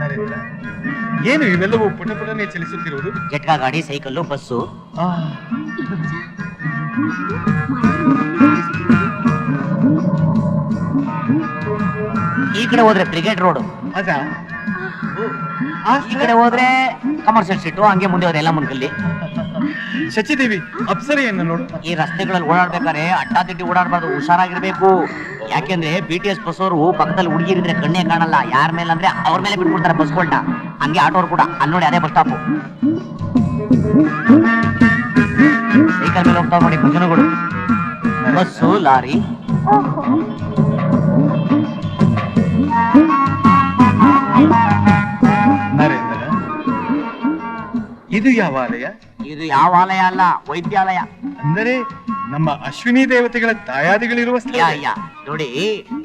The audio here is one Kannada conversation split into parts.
ನರೇಂದ್ರ, ಏನು ಇವೆಲ್ಲವೂ ಪುಟ ಪುಟನೆ ಚಲಿಸುತ್ತಿರುವುದು? ಜಟ್ಕಾ ಗಾಡಿ, ಸೈಕಲ್ಲು, ಬಸ್ಸು. ಈ ಕಡೆ ಹೋದ್ರೆ ಬ್ರಿಗೇಡ್ ರೋಡ್, ಅದಾ? ಈ ಕಡೆ ಹೋದ್ರೆ ಕಮರ್ಷಿಯಲ್ ಸ್ಟ್ರೀಟ್, ಹಂಗೆ ಮುಂದೆ ಹೋದ್ರೆ ಎಲ್ಲ ಮುನ್ಕಲ್ಲಿ. ಶಚಿದೇವಿ ಅಪ್ಸರೆಯನ್ನು ನೋಡು. ಈ ರಸ್ತೆಗಳಲ್ಲಿ ಓಡಾಡ್ಬೇಕಾದ್ರೆ ಅಡ್ಡಾದಿಡ್ಡಿ ಓಡಾಡಬಾರ್ದು, ಹುಷಾರಾಗಿರ್ಬೇಕು. ಯಾಕೆಂದ್ರೆ BTS ಬಸ್ ಅವರು ಪಕ್ಕದಲ್ಲಿ ಹುಡುಗಿರಿದ್ರೆ ಕಣ್ಣೇ ಕಾಣಲ್ಲ, ಯಾರ ಮೇಲೆ ಅಂದ್ರೆ ಅವ್ರ ಮೇಲೆ ಬಿಟ್ಬಿಡ್ತಾರೆ ಬಸ್ಗಳನ್ನ. ಹಂಗೆ ಆಟೋರು ಕೂಡ ಅಲ್ಲಿ ನೋಡಿ, ಅದೇ ಬಸ್ ಸ್ಟಾಪ್. ಸೈಕಲ್ ಮೇಲೆ ಹೋಗ್ತಾವ್ ನೋಡಿ ಜನಗಳು, ಬಸ್ಸು, ಲಾರಿ. ನರೇಂದ್ರ, ಇದು ಯಾವ ಆಲಯ? ಇದು ಯಾವ ಆಲಯ ಅಲ್ಲ, ವೈದ್ಯಾಲಯ. ಅಂದರೆ ನಮ್ಮ ಅಶ್ವಿನಿ ದೇವತೆಗಳ ದಾಯಾದಿಗಳಿರುವ ಸ್ಥಳ. ನೋಡಿ,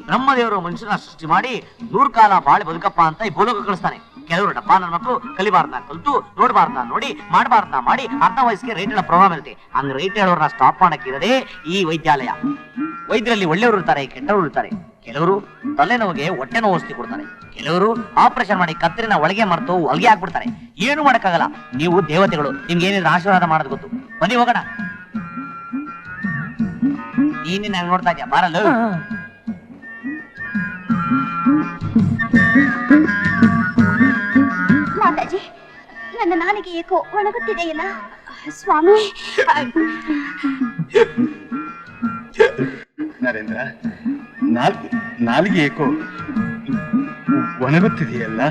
ಬ್ರಹ್ಮದೇವರು ಮನುಷ್ಯನ ಸೃಷ್ಟಿ ಮಾಡಿ 100 ಕಾಲ ಬಾಳಿ ಬದುಕಪ್ಪ ಅಂತ ಈ ಭೂಲೋಕ ಕಳಿಸ್ತಾನೆ. ಕೆಲವರು ಡಪ್ಪ ನನ್ನ ಮಕ್ಕಳು ಕಲಿಬಾರ್ದ ಕಲ್ತು, ನೋಡ್ಬಾರ್ದ ನೋಡಿ, ಮಾಡಬಾರ್ದ ಮಾಡಿ, ಅರ್ಧ ವಯಸ್ಸಿಗೆ ರೈಟ್ ಹೇಳೋ ಪ್ರೋಗ್ರಾಮ್ ಇರುತ್ತೆ. ಹಂಗ ರೈಟ್ ಹೇಳೋರ್ನ ಸ್ಟಾಪ್ ಮಾಡಕ್ಕಿರದೆ ಈ ವೈದ್ಯಾಲಯ. ವೈದ್ಯರಲ್ಲಿ ಒಳ್ಳೆಯವರು ಇರ್ತಾರೆ, ಕೆಟ್ಟವರು ಇರ್ತಾರೆ. ಕೆಲವರು ತಲೆನೋವಿಗೆ ಹೊಟ್ಟೆ ನೋವು ಔಷಧಿ ಕೊಡ್ತಾರೆ, ಕೆಲವರು ಆಪರೇಷನ್ ಮಾಡಿ ಕತ್ತರಿನ ಒಳಗೆ ಮರೆತು ಹೊಲಿಗೆ ಹಾಕ್ಬಿಡ್ತಾರೆ. ಏನು ಮಾಡಕ್ಕಾಗಲ್ಲ, ನೀವು ದೇವತೆಗಳು, ನಿಮ್ಗೆ ಏನಿದ್ರು ಆಶೀರ್ವಾದ ಮಾಡೋದು ಗೊತ್ತು. ಬನ್ನಿ ಹೋಗೋಣ. ನೀನು ನಂಗೆ ನೋಡ್ತಾ ಇದ್ಯಾ, ಬಾರಲ್ಲ. ಮಾತಾಜಿ, ನನ್ನ ನಾಲಿಗೆ ಏಕೋ ಒಣಗುತ್ತಿದೆಯಲ್ಲ ಸ್ವಾಮಿ. ನರೇಂದ್ರ, ನಾಲಿಗೆ ಏಕೋ ಒಣಗುತ್ತಿದೆಯಲ್ಲ?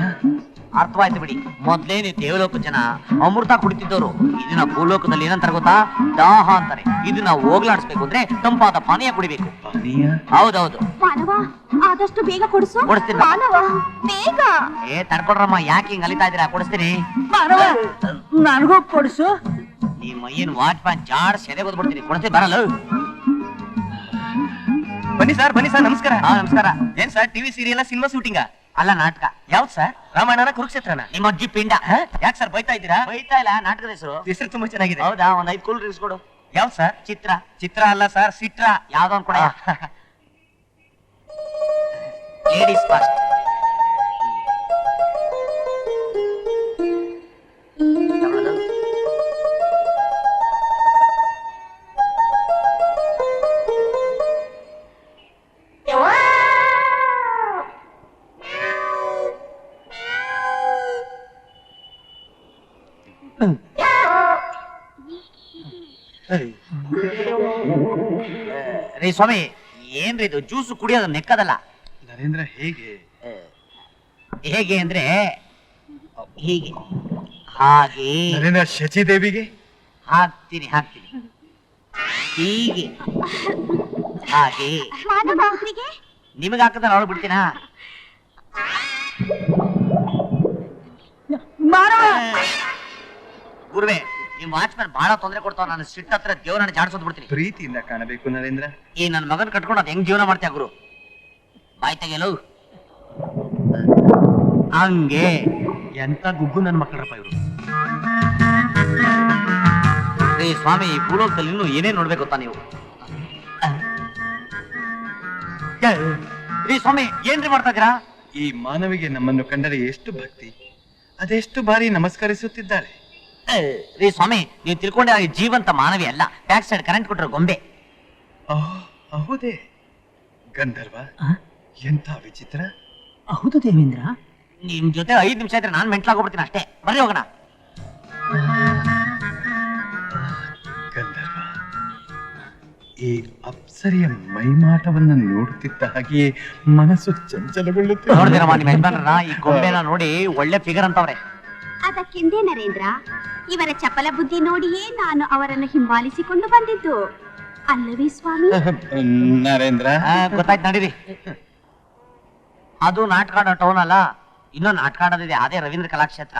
ಅರ್ಥವಾಯ್ತು ಬಿಡಿ. ಮೊದ್ಲೇ ನೀವು ದೇವಲೋಕ ಜನ ಅಮೃತ ಕುಡಿತಿದ್ದವರು. ಇದನ್ನ ಭೂಲೋಕದಲ್ಲಿ ಏನಂತಾರೆ ಗೊತ್ತಾ? ದಾಹ ಅಂತಾರೆ. ಇದನ್ನ ಹೋಗ್ಲಾಡಿಸ್ಬೇಕು ಅಂದ್ರೆ ತಂಪಾದ ಪಾನೀಯ ಕುಡಿಬೇಕು. ಪಾನೀಯ? ಹೌದೌದು. ಮಾನವ, ಆದಷ್ಟು ಬೇಗ ಕೊಡಿಸು. ಕೊಡಿಸ್ತೀನಿ. ಮಾನವ, ಬೇಗ. ತಡ್ಕೊಡ್ರಮ್ಮ, ಯಾಕೆ ಹಿಂಗ್ ಅಲಿತಾ ಇದೀರಾ? ಕೊಡಿಸ್ತೀನಿ. ಮಾನವ, ನನಗೂ ಕೊಡಿಸು. ನಿಮ್ಮ ಏನ್ ವಾಚ್ ಮ್ಯಾನ್ ಜಾಡ್ ಸೆದೆ ಓದ್ಬಿಡ್ತೀನಿ. ಕೊಡಿಸ್ತೀನಿ, ಬರಲ್ಲ. ಬನ್ನಿ ಸರ್, ಬನ್ನಿ ಸರ್. ನಮಸ್ಕಾರ. ನಮಸ್ಕಾರ. ಏನ್ ಸರ್, ಟಿವಿ ಸೀರಿಯಲ್ ಸಿನಿಮಾ ಶೂಟಿಂಗ? ಅಲ್ಲ, ನಾಟಕ. ಯಾವ್ದು ಸರ್? ರಾಮಾಯಣನ ಕುರುಕ್ಷೇತ್ರನ? ನಿಮ್ಮ ಅಜ್ಜಿ ಪಿಂಡ. ಯಾಕೆ ಸರ್ ಬೈತಾ ಇದ್ದೀರಾ? ಬೈತಾ ಇಲ್ಲ, ನಾಟಕದ ಹೆಸರು. ಹೆಸರು ತುಂಬಾ ಚೆನ್ನಾಗಿದೆ. ಹೌದಾ? ಒಂದ್ 5 ಕೂಲ್ ಡ್ರಿಂಕ್ಸ್ ಕೊಡು. ಯಾವ್ದು ಸರ್? ಚಿತ್ರ. ಚಿತ್ರ ಅಲ್ಲ ಸರ್, ಸಿಟ್ರ. ಯಾವ್ದೋ ಒಂದ್ ಕೊಡ. Ladies first. ರೀ ಸ್ವಾಮಿ, ಏನ್ರಿ ಇದು? ಜ್ಯೂಸ್ ಕುಡಿಯೋದು ನೆಕ್ಕದಲ್ಲ. ನರೇಂದ್ರ, ಹೇಗೆ ಹೇಗೆ ಅಂದ್ರೆ ಹೀಗೆ, ಹಾಗೆ. ನರೇಂದ್ರ, ಶಚಿದೇವಿಗೆ ಹಾಕ್ತೀನಿ ಹೀಗೆ, ಹಾಗೆ. ಮಾನವ, ಅವರಿಗೆ ನಿಮಗೆ ಹಾಕದ ಅವಳು ಬಿಡ್ತೀನಾ? ಗುರುವೆ, ನಿಮ್ ವಾಚ್ಮ್ಯಾನ್ ಬಹಳ ತೊಂದರೆ ಕೊಡ್ತಾವ. ನಾನು ಸಿಟ್ಟ ಹತ್ರ ದೇವರನ್ನ ಜಾಡ್ಸೋದ್ ಬಿಡ್ತೀನಿ. ಪ್ರೀತಿಯಿಂದ ಕಾಣಬೇಕು ನರೇಂದ್ರ. ಈ ನನ್ನ ಮಗನ್ ಕಟ್ಕೊಂಡು ಅದ್ ಹೆಂಗ್ ಜೀವನ ಮಾಡ್ತೀಯ ಗುರು? ಬಾಯ್ ತೆಗೆಯಲು. ಹಂಗೆ ಎಂತ ಗುಗ್ಗು ನನ್ನ ಮಕ್ಕಳಪ್ಪ ಇವರು. ರೀ ಸ್ವಾಮಿ, ಈ ಭೂಲೋಕದಲ್ಲಿ ಇನ್ನೂ ಏನೇನ್ ನೋಡ್ಬೇಕು ಗೊತ್ತಾ ನೀವು? ರೀ ಸ್ವಾಮಿ, ಏನ್ರಿ ಮಾಡ್ತಾ ಇದ್ದೀರಾ? ಈ ಮಾನವಿಗೆ ನಮ್ಮನ್ನು ಕಂಡರೆ ಎಷ್ಟು ಭಕ್ತಿ, ಅದೆಷ್ಟು ಬಾರಿ ನಮಸ್ಕರಿಸುತ್ತಿದ್ದಾಳೆ. ರೀ ಸ್ವಾಮಿ, ನೀವು ತಿಳ್ಕೊಂಡೆ ಈ ಜೀವಂತ ಮಾನವಿ ಅಲ್ಲ, ಬ್ಯಾಕ್ ಸೈಡ್ ಕರೆಂಟ್ ಕೊಟ್ಟರೆ ಗೊಂಬೆ. ಹೌದೇ? ಗಂಧರ್ವ, ಎಂಥ ವಿಚಿತ್ರ. ಹೌದು ದೇವೇಂದ್ರ. ನಿಮ್ ಜೊತೆ 5 ನಿಮಿಷ ಇದ್ರೆ ನಾನ್ ಮೆಂಟ್ಲಾಗೋಗ್ಬಿಡ್ತೀನಿ ಅಷ್ಟೇ. ಬರ್ರಿ ಹೋಗೋಣ. ಗಂಧರ್ವ, ಈ ಅಪ್ಸರಿಯ ಮೈಮಾಟವನ್ನ ನೋಡುತ್ತಿದ್ದ ಹಾಗೆಯೇ ಮನಸ್ಸು ಚಂಚಲಗೊಳ್ಳುತ್ತೆ. ನೋಡಿದಿರಮ್ಮ ನಿಮ್ಮ ಯಜಮಾನ್ರನ್ನ? ಈ ಗೊಂಬೆನ ನೋಡಿ ಒಳ್ಳೆ ಫಿಗರ್ ಅಂತವ್ರೆ. ಅದಕ್ಕೆಂದೇ ನರೇಂದ್ರ, ಇವರ ಚಪಲ ಬುದ್ಧಿ ನೋಡಿಯೇ ನಾನು ಅವರನ್ನು ಹಿಂಬಾಲಿಸಿಕೊಂಡು ಬಂದಿದ್ದು ಅಲ್ಲವೇ ಸ್ವಾಮಿ? ನರೇಂದ್ರ, ಗೊತ್ತಾಯ್ತು, ನಡೀರಿ. ಅದು ನಾಟಕ ಆಡೋ ಟೌನ್ ಅಲ್ಲ, ಇನ್ನೊಂದು ನಾಟಕ ಆಡೋದಿದೆ, ಅದೇ ರವೀಂದ್ರ ಕಲಾಕ್ಷೇತ್ರ.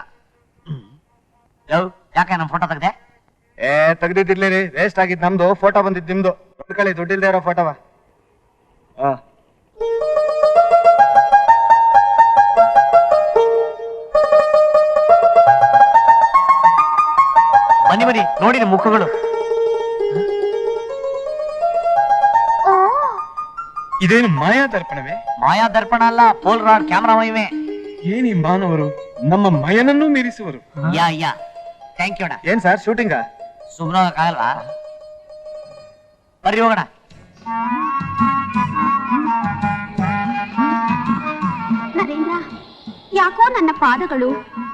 ಯಾಕೆ ನಮ್ಮ ಫೋಟೋ ತೆಗ್ದೆ? ತೆಗ್ದಿದ್ದಿರ್ಲಿ, ವೇಸ್ಟ್ ಆಗಿದ್ ನಮ್ದು, ಫೋಟೋ ಬಂದಿದ್ ನಿಮ್ದು. ಕಳಿ ದುಡ್ಡಿಲ್ದೇ ಇರೋ ಫೋಟೋವ. ಬನ್ನಿ ಬನ್ನಿ, ನೋಡಿ ಮುಖಗಳು. ಇದೇನು ಮಾಯಾ ದರ್ಪಣವೇ? ಮಾಯಾ ದರ್ಪಣ ಅಲ್ಲ, ಪೋಲ್ ರಾಡ್ ಕ್ಯಾಮ್ರಾ ಮಹಿಮೆ. ಏನಿ ಮಾನವರು ನಮ್ಮ ಮಯನನ್ನೂ ಮೀರಿಸುವರು. ಯಾ ಯಾ ಥ್ಯಾಂಕ್ ಯು ಅಣ್ಣ. ಏನ್ ಸರ್ ಶೂಟಿಂಗ? ಸುಮ್ಮನೆ ಆಗಲ್ವಾ? ಬರ್ರಿ ಹೋಗೋಣ. ನರೇಂದ್ರ, ಯಾಕೋ ನನ್ನ ಪಾದಗಳು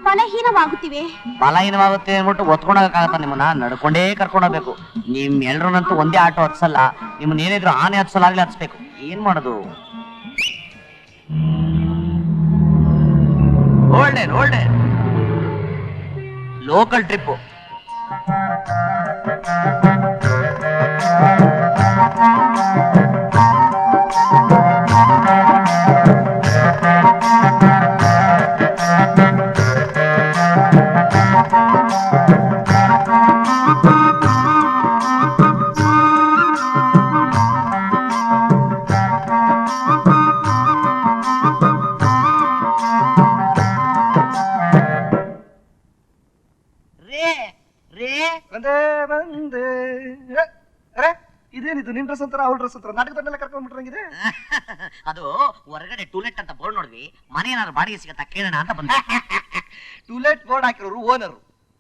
ಬಲಹೀನವಾಗುತ್ತಿವೆ. ಬಲಹೀನವಾಗುತ್ತೆ ಅಂದ್ಬಿಟ್ಟು ಒತ್ಕೊಂಡೋಗಕ್ಕಾಗತ್ತ? ನಿಮ್ಮನ್ನ ನಡ್ಕೊಂಡೇ ಕರ್ಕೊಂಡೋಗ್ಬೇಕು. ನಿಮ್ ಎಲ್ರನ್ನಂತೂ ಒಂದೇ ಆಟೋ ಹತ್ಸಲ್ಲ, ನಿಮ್ಮನ್ನ ಏನಿದ್ರು ಆನೆ ಹತ್ಸಲಾಗ್ಲಿ ಹತ್ಸ್ಬೇಕು. ಏನ್ ಮಾಡೋದು? ಒಳ್ಳೆ ಲೋಕಲ್ ಟ್ರಿಪ್. ಇದೇನಿದು ನಿನ್ ಡ್ರೆಸ್ ಅಂತಾರ ಅವ್ರ ಡ್ರೆಸ್ ಅಂತಾರ ನಾಟಕದನ್ನೆಲ್ಲ ಕರ್ಕೊಂಡ್ಬಿಟ್ರಂಗಿದೆ. ಅದು ಹೊರಗಡೆ ಟೂಲೆಟ್ ಅಂತ ಬೋರ್ಡ್ ನೋಡಿದ್ವಿ, ಮನೆ ಏನಾದ್ರು ಬಾಡಿಗೆ ಸಿಗತ್ತಾ ಕೇಳೋಣ ಅಂತ ಬಂದೆ. ಟೂಲೆಟ್ ಬೋರ್ಡ್ ಹಾಕಿರೋರು ಓನರು,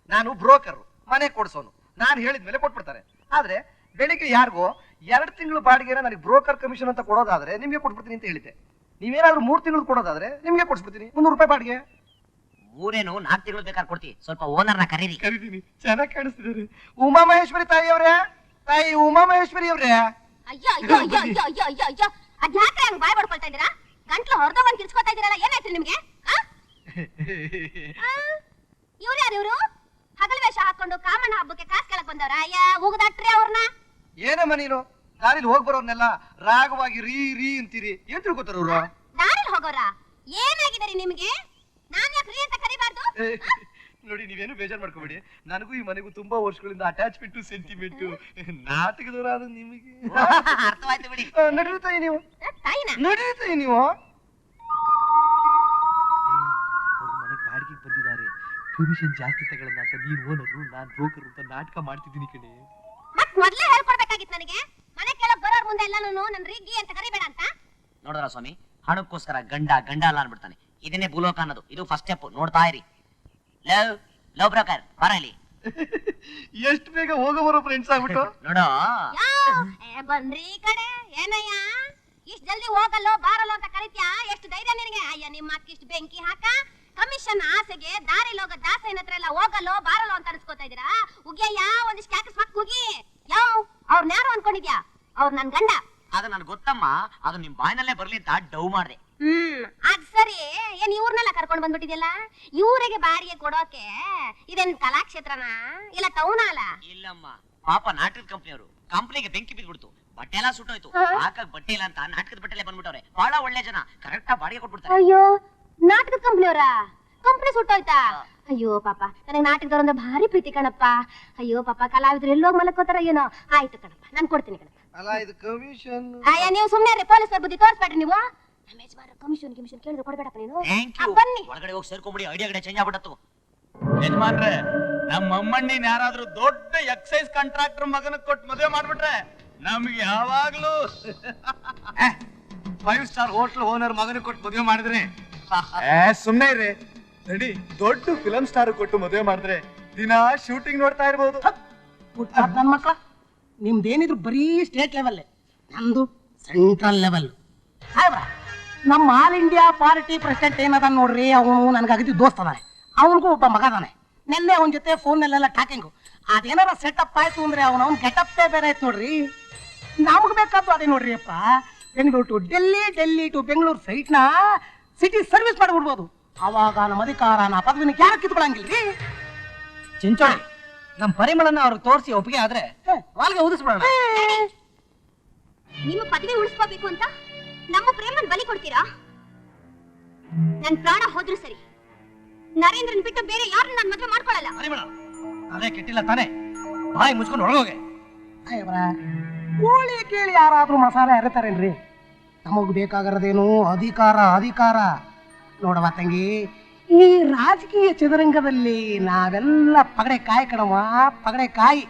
ನಾನು ಬ್ರೋಕರ್, ಮನೆ ಕೊಡ್ಸೋನು. ನಾನು ಹೇಳಿದ್ಮೇಲೆ ಕೊಟ್ಬಿಡ್ತಾರೆ. ಆದ್ರೆ ಬೆಳಿಗ್ಗೆ ಯಾರಿಗೋ 2 ತಿಂಗಳು ಬಾಡಿಗೆನ ನನಗೆ ಬ್ರೋಕರ್ ಕಮಿಷನ್ ಅಂತ ಕೊಡೋದಾದ್ರೆ ನಿಮ್ಗೆ ಕೊಟ್ಬಿಡ್ತೀನಿ ಅಂತ ಹೇಳಿದ್ದೆ. ನೀವೇನಾದ್ರೂ 3 ತಿಂಗಳು ಕೊಡೋದಾದ್ರೆ ನಿಮ್ಗೆ ಕೊಡ್ಸ್ಬಿಡ್ತೀನಿ 300 ರೂಪಾಯಿ ಬಾಡಿಗೆ. 4 ತಿಂಗಳು ಬೇಕಾದ್ರೆ ಕೊಡ್ತೀವಿ, ಸ್ವಲ್ಪ ಓನರ್ನ ಕರೀರಿ. ಕರೀತೀನಿ, ಚೆನ್ನಾಗಿ ಕಾಣಿಸ್ತಿದ್ದೀರಿ. ಉಮಾ ಮಹೇಶ್ವರಿ ತಾಯಿಯವರೇ, ತಾಯಿ ಉಮಾ ಮಹೇಶ್ವರಿ ಅವ್ರೆ. ಅಯ್ಯೋ ಅಯ್ಯೋ ಅಯ್ಯೋ ಅಯ್ಯೋ ಅಯ್ಯೋ ಅಯ್ಯೋ ಅಯ್ಯೋ, ಅದ್ಯಾಕ್ರೆ ಹಂಗ್ ಬಾಯ್ ಬಡ್ಕೊಳ್ತಾ ಇದೀರಾ? ಗಂಟ್ಲು ಹೊರದ ಬಂದ್ ಕಿರ್ಚ್ಕೊತಾ ಇದೀರಲ್ಲ, ಏನಾಯ್ತು ನಿಮ್ಗೆ? ಇವ್ರು ಯಾರು ಇವ್ರು? ಹಗಲ್ ವೇಷ ಹಾಕೊಂಡು ಕಾಮಣ್ಣ ಹಬ್ಬಕ್ಕೆ ಕಾಸ್ ಕೇಳಕ್ ಬಂದವ್ರ? ಅಯ್ಯ ಹೋಗದಾಟ್ರಿ ಅವ್ರನ್ನ. ಏನಮ್ಮ ನೀನು ದಾರಿಲಿ ಹೋಗ್ ಬರೋರ್ನೆಲ್ಲ ರಾಗವಾಗಿ ರೀ ರೀ ಅಂತೀರಿ, ಏನ್ ತಿಳ್ಕೊತಾರ ಅವ್ರು? ದಾರಿಲ್ ಹೋಗೋರ? ಏನಾಗಿದಾರಿ ನಿಮ್ಗೆ? ನಾನ್ ಯಾಕೆ ರೀ ಅಂತ ಕರಿಬಾರ್ದು? ನೋಡಿ, ನೀವೇನು ಬೇಜಾರ್ ಮಾಡ್ಕೋಬೇಡಿ. ನನಗೂ ಈ ಮನೆಗೂ ತುಂಬಾ ವರ್ಷಗಳಿಂದ ಅಟ್ಯಾಚ್ಮೆಂಟ್ ಸೆಂಟಿಮೆಂಟ್. ನಾಟಕದವರಾದ ನಿಮಗೆ ಅರ್ಥವಾಯ್ತು ಬಿಡಿ. ನಡೀತಾಯಿ ನೀವು, ತಾಯಿನ ನಡೀತಾಯಿ ನೀವು. ಅವ್ರ ಮನೆಗೆ ಬಾಡಿಗೆ ಬಂದಿದ್ದಾರೆ, ಕಮಿಷನ್ ಜಾಸ್ತಿ ತಗೊಳ್ಳೋಣ ಅಂತ. ನೀನ್ ಓನರು, ನಾನ್ ಬ್ರೋಕರ್ ಅಂತ ನಾಟಕ ಮಾಡ್ತಿದ್ದೀನಿ ಕಣೆ. ಮತ್ ಮೊದ್ಲೇ ಹೇಳ್ಕೊಡ್ಬೇಕಾಗಿತ್ತು ನನಗೆ. ಮನೆ ಕೇಳಕ್ ಬರೋರ್ ಮುಂದೆ ಎಲ್ಲ ನನ್ ರೀಗಿ ಅಂತ ಕರಿಬೇಡ ಅಂತ. ನೋಡ್ರ ಸ್ವಾಮಿ, ಹಣಕ್ಕೋಸ್ಕರ ಗಂಡ ಅಲ್ಲ ಅನ್ಬಿಡ್ತಾನೆ. ಇದನ್ನೇ ಭೂಲೋಕ ಅನ್ನೋದು. ಇದು ಫಸ್ಟ್ ಸ್ಟೆಪ್, ನೋಡ್ತಾ ಇರಿ. ಲವ್ ಬ್ರೋಕರ್ ಬರ ಇಲ್ಲಿ. ಎಷ್ಟು ಬೇಗ ಹೋಗೋ ಬರೋ ಫ್ರೆಂಡ್ಸ್ ಆಗ್ಬಿಟ್ಟು. ನೋಡೋ ಬನ್ರಿ ಈ ಕಡೆ. ಏನಯ್ಯ ಇಷ್ಟ ಜಲ್ದಿ ಹೋಗಲ್ಲೋ ಬಾರಲ್ಲೋ ಅಂತ ಕರಿತ್ಯಾ? ಎಷ್ಟು ಧೈರ್ಯ ನಿನಗೆ? ಅಯ್ಯ ನಿಮ್ಮ ಅಕ್ಕಿಷ್ಟು ಬೆಂಕಿ ಹಾಕ. ಕಮಿಷನ್ ಆಸೆಗೆ ದಾರಿಲಿ ಹೋಗೋ ದಾಸನ ಹತ್ರ ಎಲ್ಲ ಹೋಗಲ್ಲೋ ಬಾರಲ್ಲೋ ಅಂತ ಅನ್ಸ್ಕೊತಾ ಇದೀರಾ? ಉಗಿಯಯ್ಯ ಒಂದಿಷ್ಟು ಕ್ಯಾಕಸ್ ಮಕ್ ಉಗಿ. ಅವ್ರನ್ನ ಯಾರು ಅನ್ಕೊಂಡಿದ್ಯಾ? ಅವ್ರು ನನ್ ಗಂಡ. ಅದು ನನ್ ಗೊತ್ತಮ್ಮ, ಅದು ನಿಮ್ ಬಾಯಿನಲ್ಲೇ ಬರ್ಲಿ ಅಂತ ಡವ್ ಮಾಡ್ದೆ. ಅದ್ ಸರಿ, ಏನ್ ಇವ್ರನ್ನೆಲ್ಲ ಕರ್ಕೊಂಡ್ ಬಂದ್ಬಿಟ್ಟಿದ್ಯಲ್ಲ? ಇವರಿಗೆ ಬಾಡಿಗೆ ಕೊಡೋಕೆ ಇದೇನ್ ಕಲಾಕ್ಷೇತ್ರನ ಇಲ್ಲ ಟೌನ್ ಅಲ್ಲ? ಇಲ್ಲಮ್ಮ, ಪಾಪ ನಾಟಕದ ಕಂಪ್ನಿಯವರು. ಕಂಪ್ನಿಗೆ ಬೆಂಕಿ ಬಿದ್ಬಿಡ್ತು, ಬಟ್ಟೆ ಎಲ್ಲ ಸುಟ್ಟೋಯ್ತು. ಹಾಕಕ್ ಬಟ್ಟೆ ಇಲ್ಲ ಅಂತ ನಾಟಕದ ಬಟ್ಟೆಲೆ ಬಂದ್ಬಿಟ್ಟವ್ರೆ. ಬಹಳ ಒಳ್ಳೆ ಜನ, ಕರೆಕ್ಟ್ ಬಾಡಿಗೆ ಕೊಟ್ಬಿಡ್ತಾರೆ. ಅಯ್ಯೋ, ನಾಟಕದ ಕಂಪ್ನಿಯವರ? ಕಂಪ್ನಿ ಸುಟ್ಟೋಯ್ತಾ? ಅಯ್ಯೋ ಪಾಪ, ನನಗೆ ನಾಟಕದವ್ರಂದ್ರೆ ಭಾರಿ ಪ್ರೀತಿ ಕಣಪ್ಪ. ಅಯ್ಯೋ ಪಾಪ, ಕಲಾವಿದ್ರು ಎಲ್ಲೋಗ್ ಮಲಕೋತಾರ ಏನೋ. ಆಯ್ತು ಕಣಪ್ಪ, ನಾನ್ ಕೊಡ್ತೀನಿ ಕಣಪ್ಪ. ಅಲ್ಲ ಇದು ಕಮಿಷನ್. ಅಯ್ಯ ನೀವು ಸುಮ್ನೆ ಪೊಲೀಸ್ ಬುದ್ಧಿ ತೋರಿಸ್ಬೇಡ್ರಿ ನೀವು. ಕಮಿಷನ್ ಕೇಳಿದ್ರೆ ಕೊಡ್ಬೇಡಪ್ಪ ನೀನು. Thank you. ಬನ್ನಿ ಒಳಗಡೆ ಹೋಗಿ ಸೇರ್ಕೊಂಬಿಡಿ, ಐಡಿಯಾ ಕಡೆ ಚೇಂಜ್ ಆಗ್ಬಿಡತ್ತು. ಯಜಮಾನ್ರೆ, ನಮ್ಮ ಅಮ್ಮಣ್ಣಿನ ಯಾರಾದ್ರೂ ದೊಡ್ಡ ಎಕ್ಸೈಸ್ ಕಾಂಟ್ರಾಕ್ಟರ್ ಮಗನ ಕೊಟ್ಟು ಮದುವೆ ಮಾಡ್ಬಿಟ್ರೆ ನಮ್ಗೆ ಯಾವಾಗ್ಲೂ 5 ಸ್ಟಾರ್ ಹೋಟೆಲ್ ಓನರ್ ಮಗನ ಕೊಟ್ಟು ಮದುವೆ ಮಾಡಿದ್ರೆ ಸುಮ್ನೆ ಇರ್ರಿ. ನಡಿ, ದೊಡ್ಡ ಫಿಲಂ ಸ್ಟಾರ್ ಕೊಟ್ಟು ಮದುವೆ ಮಾಡಿದ್ರೆ ದಿನ ಶೂಟಿಂಗ್ ನೋಡ್ತಾ ಇರ್ಬೋದು. ನನ್ನ ಮಕ್ಕಳ, ನಿಮ್ದೇನಿದ್ರು ಬರೀ ಸ್ಟೇಟ್ ಲೆವೆಲ್, ನಮ್ದು ಸೆಂಟ್ರಲ್ ಲೆವೆಲ್. ನಮ್ಮ ಆಲ್ ಇಂಡಿಯಾ ಪಾರ್ಟಿ ಪ್ರೆಸಿಡೆಂಟ್ ಏನದ ನೋಡ್ರಿ, ಅವನು ನನಗೆ ಅಗದಿ ದೋಸ್ತ್ ಅದಾನೆ. ಅವನಿಗೂ ಒಬ್ಬ ಮಗ ಅದಾನೆ. ನೆನ್ನೆ ಅವನ ಜೊತೆ ಫೋನ್ನಲ್ಲೆಲ್ಲ ಟಾಕಿಂಗು. ಅದೇನಾರ ಸೆಟಪ್ ಆಯ್ತು ಅಂದ್ರೆ ಅವನ ಗೆಟಪ್ಪೇ ಬೇರೆ ಆಯ್ತು ನೋಡ್ರಿ. ನಮ್ಗೆ ಬೇಕಾದ್ದು ಅದೇ ನೋಡ್ರಿ ಅಪ್ಪ. ಬೆಂಗಳೂರು ಟು ಡೆಲ್ಲಿ, ಡೆಲ್ಲಿ ಟು ಬೆಂಗಳೂರು ಸೈಟ್ನ ಸಿಟಿ ಸರ್ವಿಸ್ ಮಾಡಿಬಿಡ್ಬೋದು. ಅವಾಗ ನಮ್ಮ ಅಧಿಕಾರ ನಾ ಪದವಿನ ಯಾರು ಕಿತ್ಕೊಳಂಗಿಲ್ರಿ. ಚಿಂಚೋಳಿ, ನಮ್ಮ ಪರಿಮಳನ ಅವ್ರಿಗೆ ತೋರಿಸಿ ಒಪ್ಪಿಗೆ ಆದ್ರೆ ವಾಲ್ಗೆ ಊದಿಸ್ಬಿಡೋಣ. ನಿಮ್ಮ ಪದವಿ ಉಳಿಸ್ಕೋಬೇಕು ಅಂತ ನಮ್ಮ ಪ್ರೇಮನ್ ಬಲಿ ಕೊಡ್ತೀರಾ? ನನ್ ಪ್ರಾಣ ಹೋದ್ರು ಸರಿ, ನರೇಂದ್ರನ್ ಬಿಟ್ಟು ಬೇರೆ ಯಾರನ್ನ ನಾನು ಮದುವೆ ಮಾಡ್ಕೊಳ್ಳಲ್ಲ. ಪರಿಮಳ, ಅದೇ ಕೆಟ್ಟಿಲ್ಲ ತಾನೆ? ಬಾಯಿ ಮುಚ್ಕೊಂಡು ಒಳಗೋಗೆ. ಕೋಳಿ ಕೇಳಿ ಯಾರಾದ್ರೂ ಮಸಾಲೆ ಅರಿತಾರೇನ್ರಿ? ನಮಗ್ ಬೇಕಾಗಿರೋದೇನು ಅಧಿಕಾರ, ಅಧಿಕಾರ. ನೋಡವ ತಂಗಿ, ಈ ರಾಜಕೀಯ ಚದುರಂಗದಲ್ಲಿ ನಾವೆಲ್ಲ ಪಗಡೆ ಕಾಯಿ ಕಣವ, ಪಗಡೆ ಕಾಯಿ.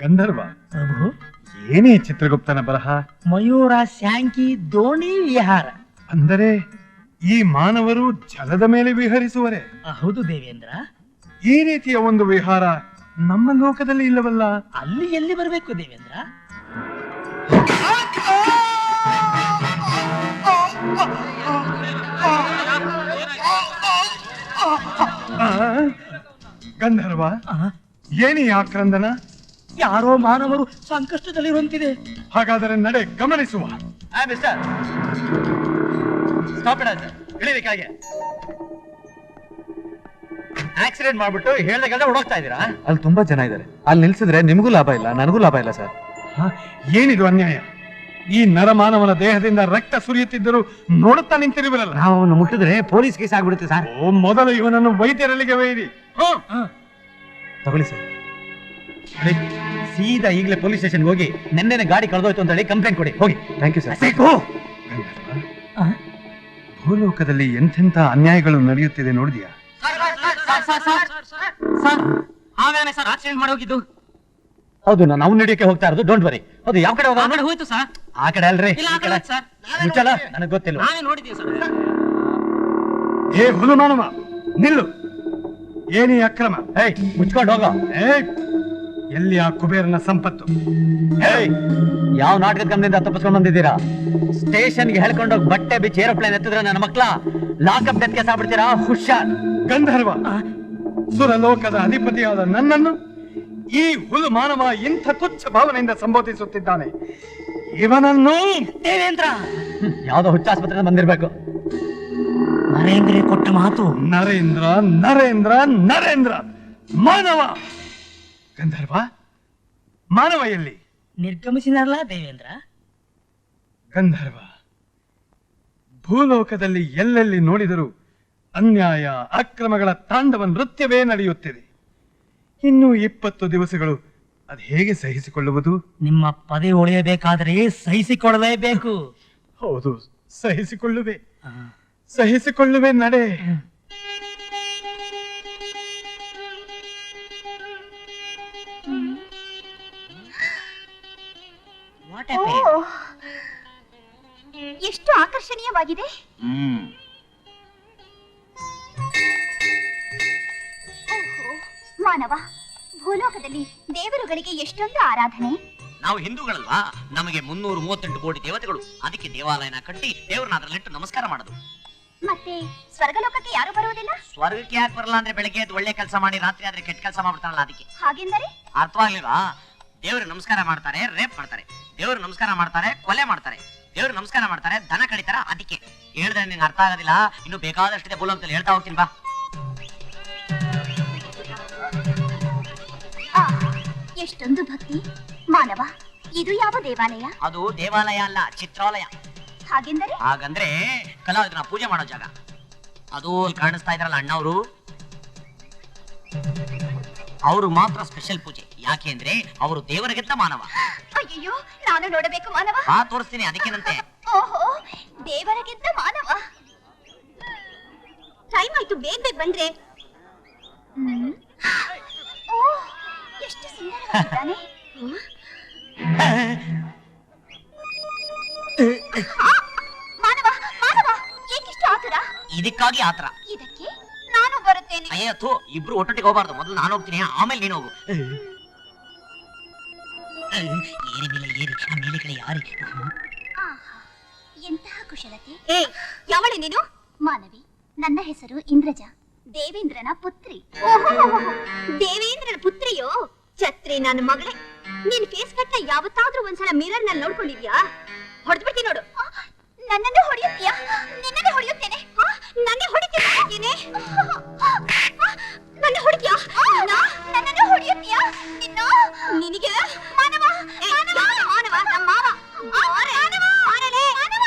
ಗಂಧರ್ವ, ಏನೇ ಚಿತ್ರಗುಪ್ತನ ಬರಹ? ಮಯೂರ ಶಾಂಕಿ ದೋಣಿ ವಿಹಾರ. ಅಂದರೆ ಈ ಮಾನವರು ಜಲದ ಮೇಲೆ ವಿಹರಿಸುವರೆ? ಹೌದು ದೇವೇಂದ್ರ. ಈ ರೀತಿಯ ಒಂದು ವಿಹಾರ ನಮ್ಮ ಲೋಕದಲ್ಲಿ ಇಲ್ಲವಲ್ಲ? ಅಲ್ಲಿ ಎಲ್ಲಿ ಬರಬೇಕು ದೇವೇಂದ್ರ? ಗಂಧರ್ವ, ಏನಿ ಆಕ್ರಂದನ? ಯಾರೋ ಮಾನವರು ಸಂಕಷ್ಟದಲ್ಲಿರುವಂತಿದೆ. ಹಾಗಾದರೆ ನಡೆ, ಗಮನಿಸುವ. ಮಿಸ್ಟರ್, ಸ್ಟಾಪ್ ಇಡ ಸರ್, ಇಳಿರಿ ಕೆಳಗೆ. ಆಕ್ಸಿಡೆಂಟ್ ಮಾಡ್ಬಿಟ್ಟು ಹೇಳ್ದಾಗೆಲ್ಲ ಓಡೋಗ್ತಾ ಇದ್ದೀರಾ? ಅಲ್ಲಿ ತುಂಬಾ ಜನ ಇದ್ದಾರೆ, ಅಲ್ಲಿ ನಿಲ್ಸಿದ್ರೆ ನಿಮಗೂ ಲಾಭ ಇಲ್ಲ, ನನಗೂ ಲಾಭ ಇಲ್ಲ ಸರ್. ಏನಿದು ಅನ್ಯಾಯ? ಈ ನರಮಾನವನ ದೇಹದಿಂದ ರಕ್ತ ಸುರಿಯುತ್ತಿದ್ದರೂ ನೋಡುತ್ತಾ ನಿಂತಿರುವಿರಲ್ಲ. ನಾವು ಅವನು ಮುಟ್ಟಿದ್ರೆ ಪೊಲೀಸ್ ಕೇಸ್ ಆಗ್ಬಿಡುತ್ತೆ ಸರ್. ಓ, ಮೊದಲು ಇವನನ್ನು ವೈದ್ಯರಲ್ಲಿಗೆ ಒಯ್ಯಿರಿ. ತಗೊಳ್ಳಿ ಸರ್. ಸೀದಾ ಈಗಲೇ ಪೊಲೀಸ್ ಸ್ಟೇಷನ್ ಹೋಗಿ ನೆನ್ನೆನೆ ಗಾಡಿ ಕಳೆದೋಯ್ತು ಅಂತ ಹೇಳಿ ಕಂಪ್ಲೇಂಟ್ ಕೊಡಿ, ಹೋಗಿ. Thank you sir. ಭೂಲೋಕದಲ್ಲಿ ಎಂತೆಂಥ ಅನ್ಯಾಯಗಳು ನಡೆಯುತ್ತಿದೆ ನೋಡಿದ್ಯಾ? ಆಮೇಲೆ ಸರ್ ಆಕ್ಸಿಡೆಂಟ್ ಮಾಡಿ ಹೋಗಿದ್ದು. ಹೌದು, ನಾನು ಅವ್ನು ನಡೆಯಕ್ಕೆ ಹೋಗ್ತಾ ಇರೋದು. Don't worry. ಹೌದು, ಯಾವ ಕಡೆ ಹೋಗೋಣ? ಹೋಯ್ತು ಸರ್. ಆ ಕಡೆ ಅಲ್ರಿ, ಇಲ್ಲ, ಆ ಕಡೆ ಸರ್. ಮುಚ್ಚಲ್ಲ, ನನಗೆ ಗೊತ್ತಿಲ್ಲ. ನಾವೇ ನೋಡಿದ್ದೀವಿ ಸರ್. ಏ ಹುಲುಮಾನವ, ನಿಲ್ಲು. ಏನಿ ಅಕ್ರಮ? ಏಯ್, ಮುಚ್ಕೊಂಡು ಹೋಗೋ. ಏಯ್, ಎಲ್ಲಿ ಆ ಕುಬೇರನ ಸಂಪತ್ತು? ಏಯ್, ಯಾವ ನಾಟಕದ ಗಮನದಿಂದ ತಪ್ಪಿಸ್ಕೊಂಡು ಬಂದಿದ್ದೀರಾ? ಸ್ಟೇಷನ್ಗೆ ಹೇಳ್ಕೊಂಡೋಗಿ ಬಟ್ಟೆ ಬಿಚ್ಚಿ ಏರೋಪ್ಲೇನ್ ಎತ್ತಿದ್ರೆ ನನ್ನ ಮಕ್ಳ ಲಾಕಪ್ ಡೆತ್ ಕೇಸ್ ಆಗ್ಬಿಡ್ತೀರಾ? ಹುಷಾರ್. ಗಂಧರ್ವ, ಸುರಲೋಕದ ಅಧಿಪತಿಯಾದ ನನ್ನನ್ನು ಈ ಹುಲು ಮಾನವ ಇಂಥ ತುಚ್ಛ ಭಾವನೆಯಿಂದ ಸಂಬೋಧಿಸುತ್ತಿದ್ದಾನೆ. ಇವನನ್ನು ದೇವೇಂದ್ರ, ಯಾವ್ದೋ ಹುಚ್ಚಾಸ್ಪತ್ರೆ ಬಂದಿರ್ಬೇಕು. ನರೇಂದ್ರ ಕೊಟ್ಟ ಮಾತು. ನರೇಂದ್ರ ನರೇಂದ್ರ ನರೇಂದ್ರ ಮಾನವ. ಗಂಧರ್ವ, ಮಾನವ ಎಲ್ಲಿ? ನಿರ್ಗಮಿಸಿದಾರಲ್ಲ ದೇವೇಂದ್ರ. ಗಂಧರ್ವ, ಭೂಲೋಕದಲ್ಲಿ ಎಲ್ಲೆಲ್ಲಿ ನೋಡಿದರೂ ಅನ್ಯಾಯ ಅಕ್ರಮಗಳ ತಾಂಡವ ನೃತ್ಯವೇ ನಡೆಯುತ್ತಿದೆ. ಇನ್ನು 20 ದಿವಸಗಳು ಅದು ಹೇಗೆ ಸಹಿಸಿಕೊಳ್ಳುವುದು? ನಿಮ್ಮ ಪದವಿ ಉಳಿಯಬೇಕಾದರೆ ಸಹಿಸಿಕೊಳ್ಳಲೇಬೇಕು. ಹೌದು, ಸಹಿಸಿಕೊಳ್ಳುವೆ, ಸಹಿಸಿಕೊಳ್ಳುವೆ. ನಡೆ. ಎಷ್ಟು ಆಕರ್ಷಣೀಯವಾಗಿದೆ. ಓಹೋ, ಮಾನವ, ಭೂಲೋಕದಲ್ಲಿ ದೇವರುಗಳಿಗೆ ಎಷ್ಟೊಂದು ಆರಾಧನೆ. ನಾವು ಹಿಂದೂಗಳಲ್ವಾ, ನಮಗೆ 338 ಕೋಟಿ ದೇವತೆಗಳು. ಅದಕ್ಕೆ ದೇವಾಲಯನ ಕಟ್ಟಿ ದೇವ್ರನ್ನ ಅದ್ರಲ್ಲಿಟ್ಟು ನಮಸ್ಕಾರ ಮಾಡೋದು. ಮತ್ತೆ ಸ್ವರ್ಗಲೋಕಕ್ಕೆ ಯಾರು ಬರುವುದಿಲ್ಲ? ಸ್ವರ್ಗಕ್ಕೆ ಯಾಕೆ ಬರಲ್ಲ ಅಂದ್ರೆ ಬೆಳಗ್ಗೆ ಎದ್ದು ಒಳ್ಳೆ ಕೆಲಸ ಮಾಡಿ ರಾತ್ರಿ ಆದ್ರೆ ಕೆಟ್ಟ ಕೆಲಸ ಮಾಡ್ಬಿಡ್ತಾರಲ್ಲ, ಅದಕ್ಕೆ. ಹಾಗೆಂದರೆ ಅರ್ಥವಾಗ್ಲಿಲ್ವಾ? ದೇವ್ರಿಗೆ ನಮಸ್ಕಾರ ಮಾಡ್ತಾರೆ, ರೇಪ್ ಮಾಡ್ತಾರೆ. ದೇವ್ರಿಗೆ ನಮಸ್ಕಾರ ಮಾಡ್ತಾರೆ, ಕೊಲೆ ಮಾಡ್ತಾರೆ. ದೇವ್ರಿಗೆ ನಮಸ್ಕಾರ ಮಾಡ್ತಾರೆ, ದನ ಕಡಿತಾರ. ಅದಕ್ಕೆ ಹೇಳಿದ್ರೆ ನಿಂಗೆ ಅರ್ಥ ಆಗೋದಿಲ್ಲ. ಇನ್ನು ಬೇಕಾದಷ್ಟಿದೆ ಭೂಲೋಕದಲ್ಲಿ, ಹೇಳ್ತಾ ಹೋಗ್ತೀನಿ ಬಾ. ಎಷ್ಟೊಂದು ಭಕ್ತಿ. ಮಾನವ, ಇದು ಯಾವ ದೇವಾಲಯ? ಅದು ದೇವಾಲಯ ಅಲ್ಲ, ಚಿತ್ರಾಲಯ. ಹಾಗೆಂದರೆ? ಹಾಗಂದ್ರೆ ಕಲಾವಿದನ ಪೂಜೆ ಮಾಡೋ ಜಾಗ. ಅದು ಕಾಣಿಸ್ತಾ ಇದ್ರಲ್ಲ ಅಣ್ಣವರು, ಅವರು ಮಾತ್ರ ಸ್ಪೆಷಲ್ ಪೂಜೆ. ಯಾಕೆ ಅಂದ್ರೆ ಅವರು ದೇವರಿಗಿಂತ ಮಾನವ. ಅಯ್ಯೋ, ನಾನು ನೋಡಬೇಕು ಮಾನವ. ತೋರಿಸ್ತೀನಿ, ಅದಕ್ಕೇನಂತೆ. ಓಹೋ, ದೇವರಿಗಿಂತ ಮಾನವ. ಟೈಮ್ ಆಯ್ತು, ಬೇಗ ಬೇಗ ಬಂದ್ರೆ. ಓಹ್, ಎಷ್ಟು ಸುಂದರವಾಗಿದ್ದಾನೆ. ಮಾನವ, ಮಾನವ, ಏಕಿಷ್ಟು ಆತುರ? ಇದಕ್ಕಾಗಿ ಆತರ. ಇದಕ್ಕೆ ನಾನು ಬರುತ್ತೇನೆ. ಅಯ್ಯೋ ಥೂ, ಇಬ್ರು ಒಟ್ಟೊಟ್ಟಿಗೆ ಹೋಗ್ಬಾರ್ದು. ಮೊದಲು ನಾನು ಹೋಗ್ತೀನಿ, ಆಮೇಲೆ ನೀನು ಹೋಗು. ಏರಿ ಮೇಲೆ ಏರಿ, ಆ ಮೇಲೆ ಕಡೆ ಯಾರಿ. ಎಂತಹ ಕುಶಲತೆ. ಏ, ಯಾವಳೆ ನೀನು? ಮಾನವಿ, ನನ್ನ ಹೆಸರು ಇಂದ್ರಜ, ದೇವೇಂದ್ರನ ಪುತ್ರಿ. ದೇವೇಂದ್ರನ ಪುತ್ರಿಯೋ? ಛತ್ರಿ ನನ್ನ ಮಗಳೇ. ನಿನ್ ಫೇಸ್ ಕಟ್ನ ಯಾವತ್ತಾದ್ರೂ ಒಂದ್ಸಲ ಮಿರರ್ ನಲ್ಲಿ ನೋಡ್ಕೊಂಡಿದ್ಯಾ? ಹೊಡೆದ್ಬಿಡ್ತೀನಿ ನೋಡು. ನನ್ನನ್ನು ಹೊಡೆಯುತ್ತೀಯಾ? ನಿನ್ನನ್ನೇ ಹೊಡೆಯುತ್ತೇನೆ. ನನ್ನೇ ಹೊಡಿತೀನಿ. ನನ್ನ ಹೊಡಿತೀಯಾ? ನನ್ನನ್ನು ಹೊಡೆಯುತ್ತೀಯಾ? ನಿನಗೆ ಮಾನವ, ಮಾನವ, ಮಾನವ, ನಮ್ಮ ಮಾವ. ಮಾನವ, ಮಾನನೇ, ಮಾನವ.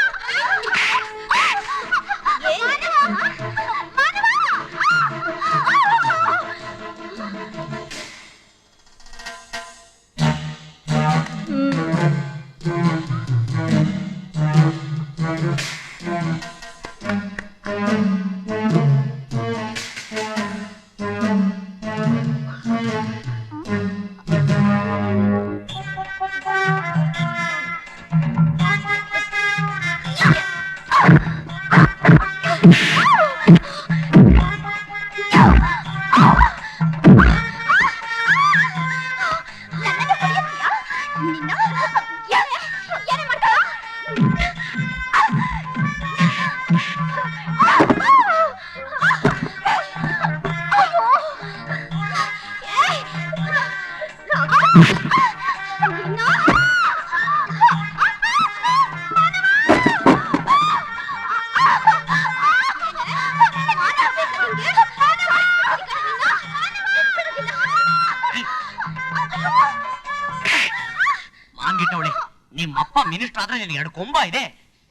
ಮಿನಿಸ್ಟರ್ ಆದ್ರೆ ನೀನು 2 ಕೊಂಬ ಇದೆ.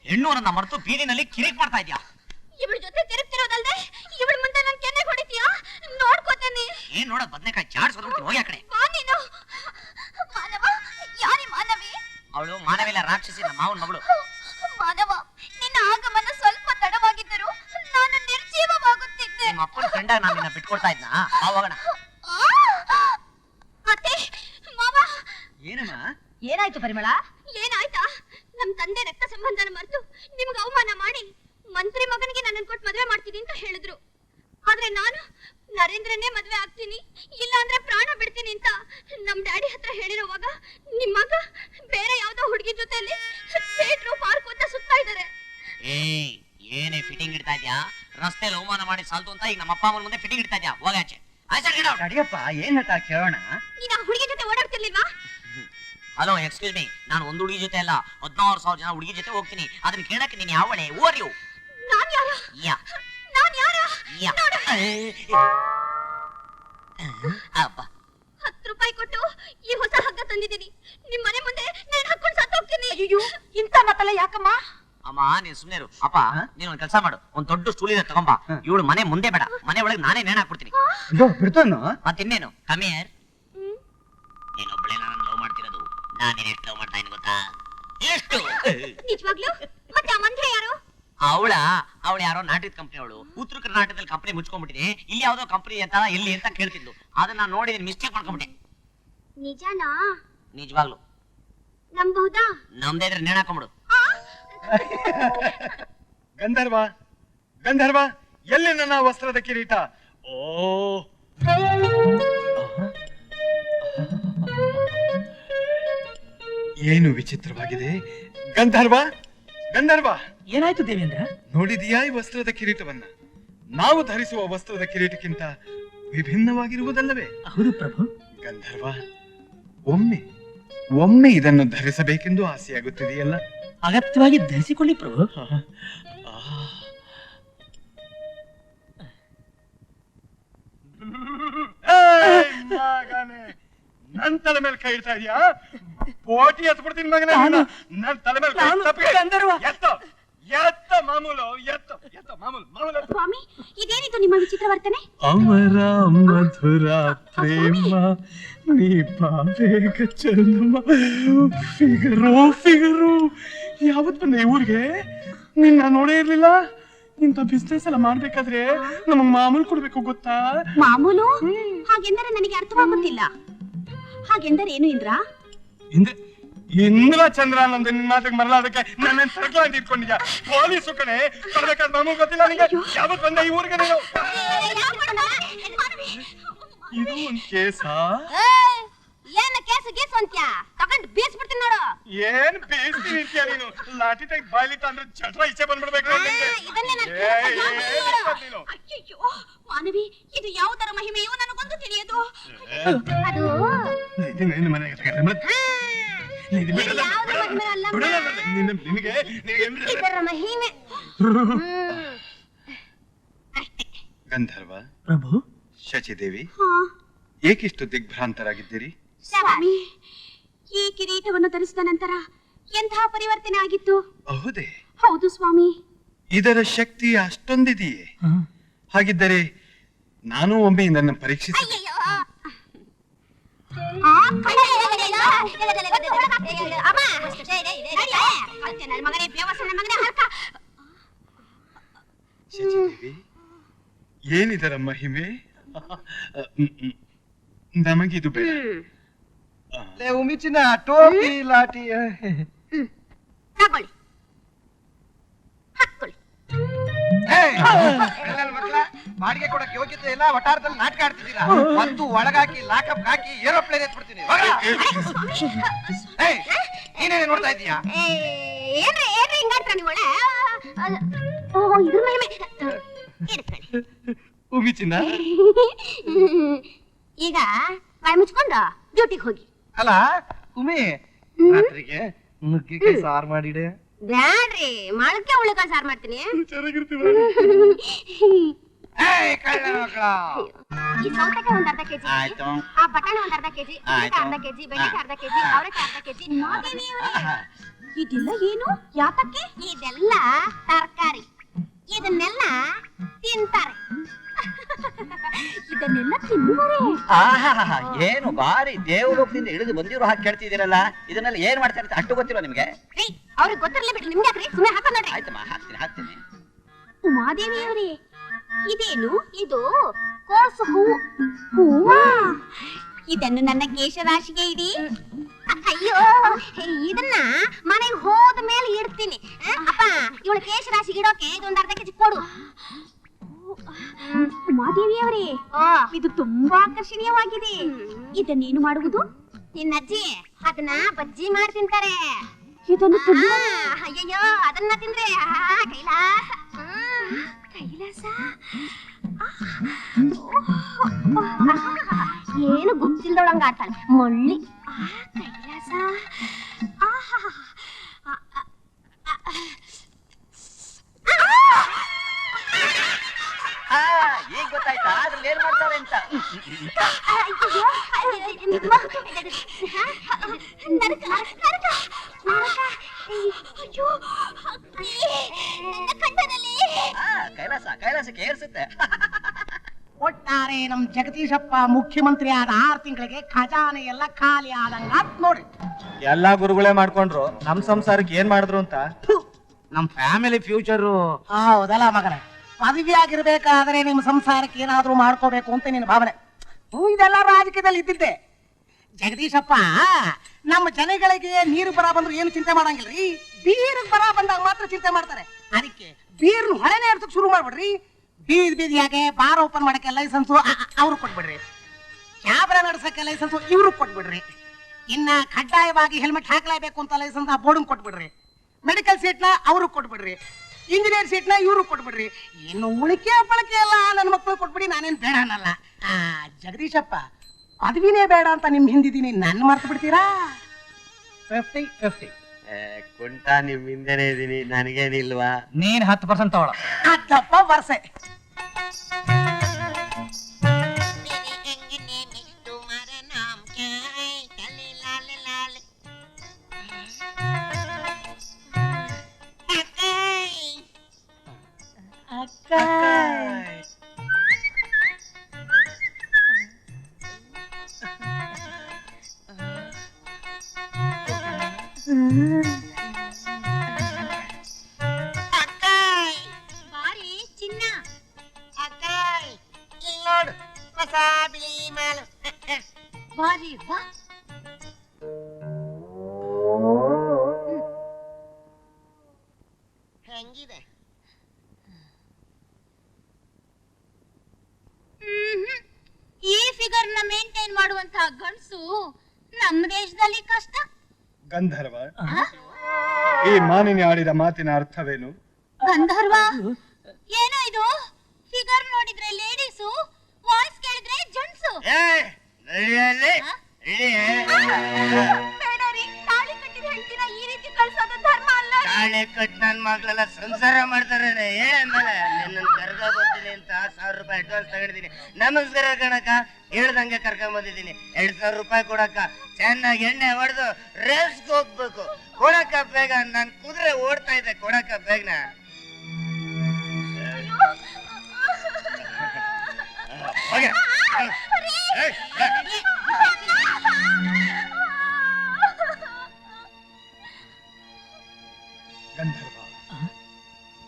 ಹೆಣ್ಣೂರನ್ನ ಮರೆತು ಬೀದಿನಲ್ಲಿ ಕಿರಿಕ್ ಮಾಡ್ತಾ ಇದ್ಯಾ. ಇವಳ ಜೊತೆ ತಿರುಗ್ತಿರೋದಲ್ದೆ ಇವಳ ಮುಂದೆ ನನ್ ಕೆನ್ನೆ ಹೊಡಿತೀಯಾ? ನೋಡ್ಕೋತೇನೆ. ಏನ್ ನೋಡೋದ್ ಬದ್ನೆಕಾಯಿ ಚಾಡ್ಸ್ ಹೊಡ್ಬಿಡ್ತೀನಿ, ಹೋಗಿ ಆ ಕಡೆ. ಬಾ ನೀನು. ಮಾನವ, ಯಾರಿ ಮಾನವಿ? ಅವಳು ಮಾನವಿಲ್ಲ, ರಾಕ್ಷಸಿ, ನಮ್ಮ ಮಾವನ ಮಗಳು. ಮಾನವ, ನಿನ್ನ ಆಗಮನ ಸ್ವಲ್ಪ ತಡವಾಗಿದ್ದರೂ ನಾನು ನಿರ್ಜೀವವಾಗುತ್ತಿದ್ದೆ. ನಿಮ್ಮ ಅಪ್ಪನ ಫ್ರೆಂಡಾಗ ನಾನು ನಿನ್ನ ಬಿಟ್ಕೊಡ್ತಾ ಇದ್ನಾ? ಹೋಗೋಣ. ಅತ್ತೆ, ಮಾವ. ಏನಮ್ಮ? ಏನಾಯ್ತು ಪರಿಮಳ? ಏನಾಯ್ತಾ? ನಮ್ ತಂದೆ ರಕ್ತ ಸಂಬಂಧನ ಮರೆತು ನಿಮ್ಗೆ ಅವಮಾನ ಮಾಡಿ ಮಂತ್ರಿ ಮಗನಿಗೆ ನನ್ನನ್ನು ಕೊಟ್ಟು ಮದುವೆ ಮಾಡ್ತೀನಿ ಅಂತ ಹೇಳಿದ್ರು. ಆದ್ರೆ ನಾನು ನರೇಂದ್ರನೇ ಮದುವೆ ಆಗ್ತೀನಿ, ಇಲ್ಲ ಅಂದ್ರೆ ಪ್ರಾಣ ಬಿಡ್ತೀನಿ ಅಂತ ನಮ್ ಡ್ಯಾಡಿ ಹತ್ರ ಹೇಳಿರುವಾಗ ನಿಮ್ ಮಗ ಬೇರೆ ಯಾವ್ದೋ ಹುಡುಗಿ ಜೊತೆಯಲ್ಲಿ ಥಿಯೇಟರ್ ಪಾರ್ಕ್ ಅಂತ ಸುತ್ತಾ ಇದ್ದಾರೆ. ಏನೇ ಫಿಟ್ಟಿಂಗ್ ಇಡ್ತಾ ಇದ್ಯಾ? ರಸ್ತೆಯಲ್ಲಿ ಅವಮಾನ ಮಾಡಿ ಸಾಲ್ತು ಅಂತ ಈಗ ನಮ್ಮ ಅಪ್ಪ ಅಮ್ಮನ ಮುಂದೆ ಫಿಟ್ಟಿಂಗ್ ಇಡ್ತಾ ಇದ್ಯಾ? ಹೋಗಾಚೆ. ಅಡಿಯಪ್ಪ ಏನ್ ಕೇಳೋಣ. ನೀನ್ ಆ ಹುಡುಗಿ ಜೊತೆ ಓಡಾಡ್ತಿರ್ಲಿಲ್ವಾ? ಹಲೋ, ಎಕ್ಸ್ಕ್ಯೂಸ್ ಮೀ, ನಾನು ಒಂದು ಹುಡುಗಿ ಜೊತೆ ಅಲ್ಲ 16,000 ಜನ ಹುಡುಗಿ ಜೊತೆ ಹೋಗ್ತೀನಿ. ಅದನ್ನ ಕೇಳಕ್ಕೆ ನೀನ್ ಯಾವಳೆ? Or you? ನಾನ್ ಯಾರ? ಯಾ ನಾನ್ ಯಾರ? ಯಾ ನೋಡು. ಅಪ್ಪ 10 ರೂಪಾಯಿ ಕೊಟ್ಟು ಈ ಹೊಸ ಹಗ್ಗ ತಂದಿದ್ದೀನಿ. ನಿಮ್ ಮನೆ ಮುಂದೆ ನಾನು ಹಾಕೊಂಡು ಸತ್ತು ಹೋಗ್ತೀನಿ. ಅಯ್ಯೋ, ಇಂತ ಮಾತಲ್ಲ ಯಾಕಮ್ಮ? ಅಮ್ಮ, ನೀನ್ ಸುಮ್ನೆ ಇರು. ಅಪ್ಪ, ನೀನ್ ಒಂದ್ ಕೆಲಸ ಮಾಡು, ಒಂದ್ ದೊಡ್ಡ ಸ್ಟೂಲ್ ಇದೆ ತಗೊಂಬ. ಇವಳು ಮನೆ ಮುಂದೆ ಬೇಡ, ಮನೆ ಒಳಗೆ ನಾನೇ ನೇಣ್ ಹಾಕ್ಬಿಡ್ತೀನಿ. ಬಿಡ್ತಾನು. ಮತ್ತಿನ್ನೇನು? ಕಮಿಯರ್. ನೀನೊಬ್ಳೆ ನಾನು ಲವ್ ಮಾಡ್ತಿರೋದು. ನಾನು ಎಷ್ಟು ಲವ್ ಮಾಡ್ತಾ ಇದ್ದೀನಿ ಗೊತ್ತಾ? ಎಷ್ಟು? ನಿಜವಾಗ್ಲೂ? ಮತ್ತೆ ಆ ಮಂತ್ರ ಯಾರು? ಅವಳು ಯಾರೋ ನಾಟಕದ ಕಂಪನಿ ಅವಳು. ಉತ್ತರ ಕರ್ನಾಟಕದಲ್ಲಿ ಕಂಪನಿ ಮುಚ್ಕೊಂಡ್ಬಿಟ್ಟಿದೆ. ಇಲ್ಲಿ ಯಾವ್ದೋ ಕಂಪನಿ ಅಂತ ಎಲ್ಲಿ ಅಂತ ಕೇಳ್ತಿದ್ಲು. ಅದನ್ನ ನಾನು ನೋಡಿ ಮಿಸ್ಟೇಕ್ ಮಾಡ್ಕೊಂಡ್ಬಿಟ್ಟೆ. ನಿಜನಾ? ನಿಜವಾಗ್ಲು ನಂಬಹುದಾ? ನಮ್ದೇ ಇದ್ರೆ ನೇಣ್ ಹಾಕೊಂಡ್ಬಿಡು. ಗಂಧರ್ವ, ಗಂಧರ್ವ, ಎಲ್ಲಿ ನನ್ನ ವಸ್ತ್ರದ ಕಿರೀಟ? ಓ, ಏನು ವಿಚಿತ್ರವಾಗಿದೆ. ಗಂಧರ್ವ, ಗಂಧರ್ವ, ಏನಾಯ್ತು ದೇವೇಂದ್ರ? ನೋಡಿದೀಯಾ ಈ ವಸ್ತ್ರದ ಕಿರೀಟವನ್ನ? ನಾವು ಧರಿಸುವ ವಸ್ತ್ರದ ಕಿರೀಟಕ್ಕಿಂತ ವಿಭಿನ್ನವಾಗಿರುವುದಲ್ಲವೇ? ಹೌದು ಪ್ರಭು. ಗಂಧರ್ವ, ಒಮ್ಮೆ ಒಮ್ಮೆ ಇದನ್ನು ಧರಿಸಬೇಕೆಂದು ಆಸೆಯಾಗುತ್ತಿದೆಯಲ್ಲ? ಅಗತ್ಯವಾಗಿ ಧರಿಸಿಕೊಳ್ಳಿ ಪ್ರಭು. ನನ್ ತಲೆ ಮೇಲೆ ಕೈ ಇಡ್ತಾ ಇದೀಯಾ? ಕೋಟಿ ಎತ್ಬಿಡ್ತೀನಿ ಮಗನೇ. ನನ್ ತಲೆ ಮೇಲೆ ಕೈ ಎತ್ತ, ಎತ್ತ ಮಾಮೂಲು, ಎತ್ತ ಎತ್ತ ಮಾಮೂಲು, ಮಾಮೂಲು. ಸ್ವಾಮಿ, ಇದೇನಿದು ನಿಮ್ಮ ವಿಚಿತ್ರ ವರ್ತನೆ? ಅಮರ ಮಧುರ ಪ್ರೇಮ ನೀ ಬೇಗ ಚಂದಮ್ಮ. ಫಿಗರು ಫಿಗರು, ಯಾವತ್ ಬಂದೆ ಊರಿಗೆ? ನಿನ್ನ ನೋಡೇ ಇರ್ಲಿಲ್ಲ. ಇಂಥ ಬಿಸ್ನೆಸ್ ಎಲ್ಲ ಮಾಡ್ಬೇಕಾದ್ರೆ ನಮಗ್ ಮಾಮೂಲು ಕೊಡ್ಬೇಕು ಗೊತ್ತಾ? ಮಾಮೂಲು? ಹಾಗೆಂದರೆ ನನಗೆ ಅರ್ಥವಾಗುತ್ತಿಲ್ಲ. ಹಾಗೆಂದರೆ ಏನು ಇಂದ್ರ? ಇಂದ್ರ ಚಂದ್ರ ಅನ್ನೊಂದು ನಿನ್ನ ಮಾತಿಗೆ ಮರಲಾದಕ್ಕೆ ನನ್ನ ಸರ್ಕಲ್ ಅಂತ ಇಟ್ಕೊಂಡಿದ್ಯಾ? ಪೊಲೀಸು ಕಡೆ ಕೊಡ್ಬೇಕಾದ್ ನಮಗ್ ಗೊತ್ತಿಲ್ಲ ನಿಂಗೆ. ಯಾವತ್ ಬಂದೆ ಈ ಊರಿಗೆ ನೀನು? ಇದು ಒಂದ್ ಕೇಸಾ? ಏನ ಕೇಸು ಗೀಸು ಅಂತ್ಯಾ? ತಗೊಂಡು ಬೀಸ್ಬಿಡ್ತೀನಿ ನೋಡು. ಏನ್ ಬೇಯಿಸ್ತೀನಿ ಅಂತೀಯ ನೀನು? ಲಾಠಿ ಟೈಪ್ ಬಾಯ್ಲಿಟ್ಟ ಅಂದ್ರೆ ಚಟ್ರ ಈಚೆ ಬಂದ್ಬಿಡ್ಬೇಕು. ಇದನ್ನೇ ನಾನು ಅಯ್ಯೋ ಮಾನವಿ, ಇದು ಯಾವುದರ ಮಹಿಮೆಯೋ ನನಗೊಂದು ತಿಳಿಯದು. ಅದು ಇದರ ಮಹಿಮೆ. ಗಂಧರ್ವ, ಪ್ರಭು, ಶಚಿದೇವಿ, ಏಕಿಷ್ಟು ದಿಗ್ಭ್ರಾಂತರಾಗಿದ್ದೀರಿ? ಸ್ವಾಮಿ, ಈ ಕಿರೀಟವನ್ನು ಧರಿಸಿದ ನಂತರ ಎಂತಹ ಪರಿವರ್ತನೆ ಆಗಿತ್ತು? ಹೌದೇ? ಹೌದು ಸ್ವಾಮಿ. ಇದರ ಶಕ್ತಿ ಅಷ್ಟೊಂದಿದೆಯೇ? ಹಾಗಿದ್ದರೆ ನಾನು ಒಮ್ಮೆ ಇದನ್ನು ಪರೀಕ್ಷಿಸಿ. ಶಚಿದೇವಿ, ಏನಿದರ ಮಹಿಮೆ? ನಮಗಿದು ಬೇಡ. ಉಮಿಚಿನ ಟೋಪಿ ಲಾಟಿ ತಗೊಳ್ಳಿ, ಹಾಕೊಳ್ಳಿ. ಬಾಡಿಗೆ ಕೊಡಕ್ಕೆ ಯೋಗ್ಯತೆ ಇಲ್ಲ, ವಟಾರದಲ್ಲಿ ನಾಟಕ ಆಡ್ತಿದ್ದೀರಾ. ಒಂದು ಒಳಗಾಕಿ ಲಾಕಪ್ ಹಾಕಿ ಏರೋಪ್ಲೇನ್ ಎತ್ಬಿಡ್ತೀನಿ. ನೀನೇನೇ ನೋಡ್ತಾ ಇದೀಯಾ? ಏನ್ರಿ ಏನ್ರಿ ಹಿಂಗಾಡ್ತಾನೆ ಒಳ? ಇದ್ರ ಮಹಿಮೆ ಉಮಿಚಿನ. ಈಗ ಬಾಯಿ ಮುಚ್ಕೊಂಡು ಡ್ಯೂಟಿಗೆ ಹೋಗಿ. ಅಲ್ಲ ಉಮಿ, ರಾತ್ರಿಗೆ ನುಗ್ಗಿಕಾಯಿ ಸಾರು ಮಾಡಿಡೆ. ಬ್ಯಾಡ್ರಿ, ಮೊಳಕೆ ಉಳ್ಳಿಕಾಯಿ ಸಾರು ಮಾಡ್ತೀನಿ. ಈ ಸೌತೆಕಾಯಿ ಒಂದ್ ಅರ್ಧ ಕೆಜಿ, ಆಯ್ತು. ಆ ಬಟಾಣಿ ಒಂದ್ ಅರ್ಧ ಕೆಜಿ, ಆಯ್ತು. ಅರ್ಧ ಕೆಜಿ, ಬೆಂಡೆಕಾಯಿ ಅರ್ಧ ಕೆಜಿ, ಅವರೆಕಾಯಿ ಅರ್ಧ ಕೆಜಿ. ಇದೆಲ್ಲ ಏನು? ಯಾತಕ್ಕೆ? ಇದೆಲ್ಲ ತರಕಾರಿ. ಇದನ್ನೆಲ್ಲ ತಿಂತಾರೆ. ಇದನ್ನೆಲ್ಲ ತಿನ್ನುವರೆ. ಆಹಾಹಾ, ಏನು ಬಾರಿ ದೇವಲೋಕದಿಂದ ಇಳಿದು ಬಂದಿರೋ ಹಾಗೆ ಕೇಳ್ತಿದ್ದೀರಲ್ಲ, ಇದನ್ನೆಲ್ಲ ಏನ್ ಮಾಡ್ತಾರೆ ಅಂತ ಅಷ್ಟು ಗೊತ್ತಿರೋ ನಿಮ್ಗೆ? ಅವ್ರಿಗೆ ಗೊತ್ತಿರ್ಲಿ ಬಿಟ್ರಿ, ನಿಮ್ಗೆ ಯಾಕ್ರಿ? ಸುಮ್ಮನೆ ಹಾಕ ನೋಡ್ರಿ. ಆಯ್ತಮ್ಮ, ಹಾಕ್ತೀನಿ. ಉಮಾದೇವಿಯವರೇ, ಇದೇನು? ಇದು ಕೋಸು ಹೂವು. ಹೂವಾ? ಇದನ್ನು ನನ್ನ ಕೇಶರಾಶಿಗೆ ಇಡಿ. ಅಯ್ಯೋ, ಇದನ್ನ ಮನೆಗೆ ಹೋದ ಮೇಲೆ ಇಡ್ತೀನಿ. ಅಪ್ಪ, ಇವಳ ಕೇಶರಾಶಿಗೆ ಇಡೋಕೆ ಇದೊಂದು ಅರ್ಧ ಕೆಜಿ ಕೊಡು. ಉಮಾದೇವಿಯವರೇ, ಇದು ತುಂಬಾ ಆಕರ್ಷಣೀಯವಾಗಿದೆ. ಇದನ್ನೇನು ಮಾಡುವುದು? ನಿನ್ನಜ್ಜಿ ಅದನ್ನ ಬಜ್ಜಿ ಮಾಡಿ ತಿಂತಾರೆ. ಇದನ್ನು ಅಯ್ಯಯ್ಯೋ, ಅದನ್ನ ತಿಂದ್ರೆ ಕೈಲಾಸ. ಕೈಲಾಸ ಏನು ಗೊತ್ತಿಲ್ದೊಳಂಗ ಆಡ್ತಾಳೆ ಮಳ್ಳಿ. ಕೈಲಾಸ ಈಗ ಗೊತ್ತಾಯ್ತಾ ಅದ್ರಲ್ಲಿ ಏನ್ ಮಾಡ್ತಾರೆ ಅಂತ? ಕೈಲಾಸಕ್ಕೆ ಏರ್ಸುತ್ತೆ. ಒಟ್ಟಾರೆ ನಮ್ ಜಗದೀಶಪ್ಪ ಮುಖ್ಯಮಂತ್ರಿ ಆದ 6 ತಿಂಗಳಿಗೆ ಖಜಾನೆ ಎಲ್ಲ ಖಾಲಿ ಆದಂಗ ನೋಡ್ರಿ. ಎಲ್ಲಾ ಗುರುಗಳೇ ಮಾಡ್ಕೊಂಡ್ರು ನಮ್ ಸಂಸಾರಕ್ಕೆ ಏನ್ ಮಾಡಿದ್ರು ಅಂತ. ನಮ್ ಫ್ಯಾಮಿಲಿ ಫ್ಯೂಚರ್. ಹೌದಲ್ಲ ಮಗನ, ಪದವಿ ಆಗಿರ್ಬೇಕಾದ್ರೆ ನಿಮ್ ಸಂಸಾರಕ್ಕೆ ಏನಾದ್ರೂ ಮಾಡ್ಕೋಬೇಕು ಅಂತ ನಿನ್ನ ಭಾವನೆ. ಇದೆಲ್ಲ ರಾಜಕೀಯದಲ್ಲಿ ಇದ್ದಿದ್ದೆ. ಜಗದೀಶಪ್ಪ ನಮ್ಮ ಜನಗಳಿಗೆ ನೀರು ಬರ ಬಂದ್ರು ಏನು ಚಿಂತೆ ಮಾಡಂಗಿಲ್ರಿ, ಬೀರ್ ಬರ ಬಂದಾಗ ಮಾತ್ರ ಚಿಂತೆ ಮಾಡ್ತಾರೆ. ಅದಕ್ಕೆ ಬೀರ್ನು ಹೊಳೆನೇ ಇರ್ತಕ್ ಶುರು ಮಾಡ್ಬಿಡ್ರಿ. ಬೀದಿಯಾಗೆ ಬಾರ್ ಓಪನ್ ಮಾಡಕ್ಕೆ ಲೈಸೆನ್ಸು ಅವ್ರು ಕೊಟ್ಬಿಡ್ರಿ. ಕ್ಯಾಬ್ರ ನಡ್ಸಕ್ಕೆ ಲೈಸೆನ್ಸು ಇವ್ರು ಕೊಟ್ಬಿಡ್ರಿ. ಇನ್ನ ಕಡ್ಡಾಯವಾಗಿ ಹೆಲ್ಮೆಟ್ ಹಾಕ್ಲೇಬೇಕು ಅಂತ ಲೈಸೆನ್ಸ್ ಆ ಬೋರ್ಡ್ ಕೊಟ್ಬಿಡ್ರಿ. ಮೆಡಿಕಲ್ ಸೀಟ್ನ ಅವ್ರು ಕೊಟ್ಬಿಡ್ರಿ. ಇಂಜಿನಿಯರ್ ಸೀಟ್ನ ಇವ್ರು ಕೊಟ್ಬಿಡ್ರಿ. ಇನ್ನು ಉಳಿಕೆ ಬಳಕೆ ಎಲ್ಲ ನನ್ನ ಮಕ್ಕಳು ಕೊಟ್ಬಿಡಿ, ನಾನೇನ್ ಬೇಡ ಅನ್ನಲ್ಲ. ಜಗದೀಶಪ್ಪ ಪದವಿನೇ ಬೇಡ ಅಂತ ನಿಮ್ ಹಿಂದಿದ್ದೀನಿ, ನನ್ನ ಮರ್ತು ಬಿಡ್ತೀರಾ? 50-50 ಕುಂಟ ನಿಮ್ ಹಿಂದೆನೆ ಇದೀನಿ, ನನಗೇನಿಲ್ವಾ? ನೀನ್ 10% ತಗೊಳ. ಅದಪ್ಪ ವರ್ಷೆ. ಬಾರಿ ಚಿನ್ನ. ಬಾರಿ ಬಾ. ಹೆಂಗಿದೆ? ಈ ಫಿಗರ್ ನ ಮೇಂಟೈನ್ ಮಾಡುವಂತಹ ಗಂಡಸು ನಮ್ಮ ದೇಶದಲ್ಲಿ ಕಷ್ಟ. ಗಂಧರ್ವ, ಈ ಮಾನಿನಿ ಆಡಿದ ಮಾತಿನ ಅರ್ಥವೇನು? ಗಂಧರ್ವ ಏನೋ ಇದು? ಫಿಗರ್ ನೋಡಿದ್ರೆ ಲೇಡೀಸು, ವಾಯ್ಸ್ ಕೇಳಿದ್ರೆ ಜೆಂಟ್ಸು. ಬೇಡರಿ, ತಾಳಿ ಕಟ್ಟಿದ ಹೆಂಡತಿನ ಈ ರೀತಿ ಕಳ್ಸೋದು ಧರ್ಮ ಅಲ್ಲ. ತಾಳೆ ಕಟ್ ನನ್ ಮಗ್ಳೆಲ್ಲ ಸಂಸಾರ ಮಾಡ್ತಾರೆ. ಹೇಳಂದಲ್ಲ ನಿನ್ನ ಕರ್ಗ ಬರ್ತೀನಿ ಅಂತ 1000 ರೂಪಾಯಿ ಅಡ್ವಾನ್ಸ್ ತಗೊಂಡಿದ್ದೀನಿ. ನಮಸ್ಕಾರ ಕಣಕ್ಕ, ಹೇಳ್ದಂಗೆ ಕರ್ಕೊಂಡ್ ಬಂದಿದ್ದೀನಿ. 2000 ರೂಪಾಯಿ ಕೊಡಕ್ಕ, ಚೆನ್ನಾಗಿ ಎಣ್ಣೆ ಹೊಡೆದು ರೇಸ್ಗೆ ಹೋಗ್ಬೇಕು. ಕೊಡಕ್ಕ ಬೇಗ, ನನ್ ಕುದುರೆ ಓಡ್ತಾ ಇದೆ, ಕೊಡಕ್ಕ ಬೇಗನ. ಗಂಧರ್ವ,